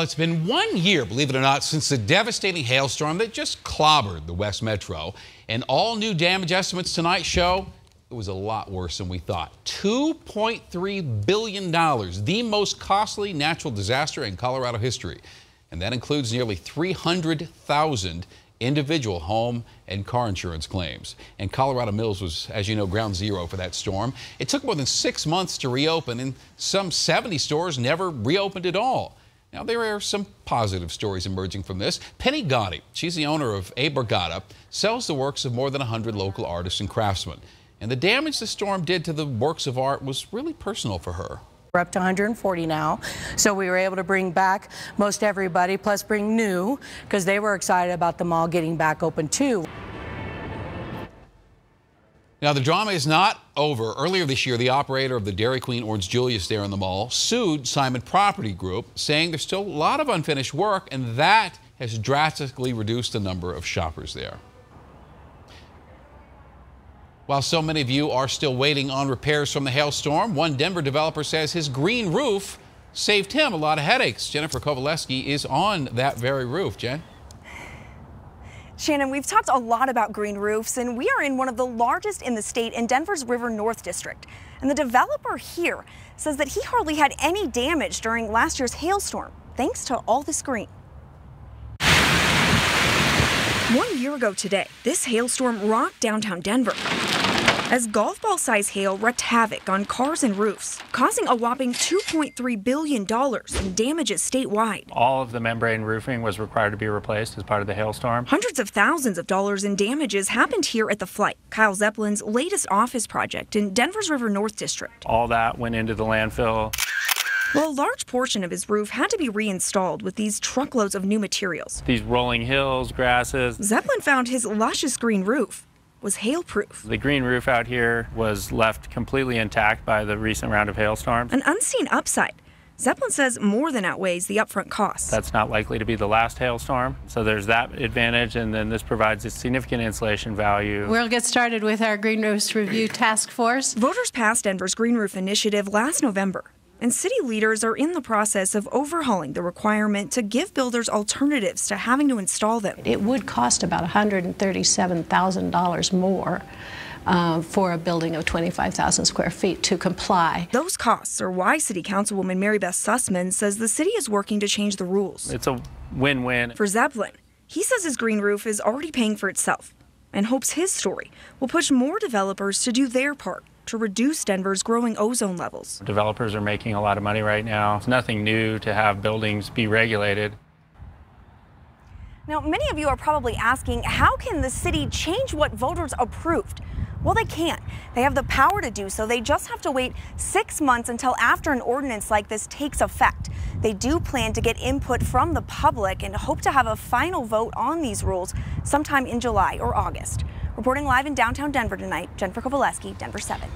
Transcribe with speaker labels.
Speaker 1: It's been 1 year, believe it or not, since the devastating hailstorm that just clobbered the West Metro. And all new damage estimates tonight show it was a lot worse than we thought. $2.3 billion, the most costly natural disaster in Colorado history. And that includes nearly 300,000 individual home and car insurance claims. And Colorado Mills was, as you know, ground zero for that storm. It took more than 6 months to reopen, and some 70 stores never reopened at all. Now, there are some positive stories emerging from this. Penny Gotti, she's the owner of A Borgata, sells the works of more than 100 local artists and craftsmen. And the damage the storm did to the works of art was really personal for her.
Speaker 2: We're up to 140 now, so we were able to bring back most everybody, plus bring new, because they were excited about the mall getting back open too.
Speaker 1: Now, the drama is not over. Earlier this year, the operator of the Dairy Queen Orange Julius there in the mall sued Simon Property Group, saying there's still a lot of unfinished work, and that has drastically reduced the number of shoppers there. While so many of you are still waiting on repairs from the hailstorm, one Denver developer says his green roof saved him a lot of headaches. Jennifer Kovaleski is on that very roof. Jen?
Speaker 3: Shannon, we've talked a lot about green roofs, and we are in one of the largest in the state in Denver's River North District. And the developer here says that he hardly had any damage during last year's hailstorm, thanks to all this green. 1 year ago today, this hailstorm rocked downtown Denver as golf ball size hail wreaked havoc on cars and roofs, causing a whopping $2.3 billion in damages statewide.
Speaker 4: All of the membrane roofing was required to be replaced as part of the hailstorm.
Speaker 3: Hundreds of thousands of dollars in damages happened here at the Flight, Kyle Zeppelin's latest office project in Denver's River North District.
Speaker 4: All that went into the landfill.
Speaker 3: Well, a large portion of his roof had to be reinstalled with these truckloads of new materials.
Speaker 4: These rolling hills, grasses.
Speaker 3: Zeppelin found his luscious green roof was hail-proof.
Speaker 4: The green roof out here was left completely intact by the recent round of hailstorms.
Speaker 3: An unseen upside. Zeppelin says more than outweighs the upfront costs.
Speaker 4: That's not likely to be the last hailstorm, so there's that advantage, and then this provides a significant insulation value.
Speaker 5: We'll get started with our Green Roofs Review Task Force.
Speaker 3: Voters passed Denver's Green Roof Initiative last November, and city leaders are in the process of overhauling the requirement to give builders alternatives to having to install them.
Speaker 5: It would cost about $137,000 more for a building of 25,000 square feet to comply.
Speaker 3: Those costs are why City Councilwoman Mary Beth Sussman says the city is working to change the rules.
Speaker 4: It's a win-win.
Speaker 3: For Zeppelin, he says his green roof is already paying for itself and hopes his story will push more developers to do their part to reduce Denver's growing ozone levels.
Speaker 4: Developers are making a lot of money right now. It's nothing new to have buildings be regulated.
Speaker 3: Now, many of you are probably asking, how can the city change what voters approved? Well, they can't. They have the power to do so. They just have to wait 6 months until after an ordinance like this takes effect. They do plan to get input from the public and hope to have a final vote on these rules sometime in July or August. Reporting live in downtown Denver tonight, Jennifer Kovaleski, Denver 7.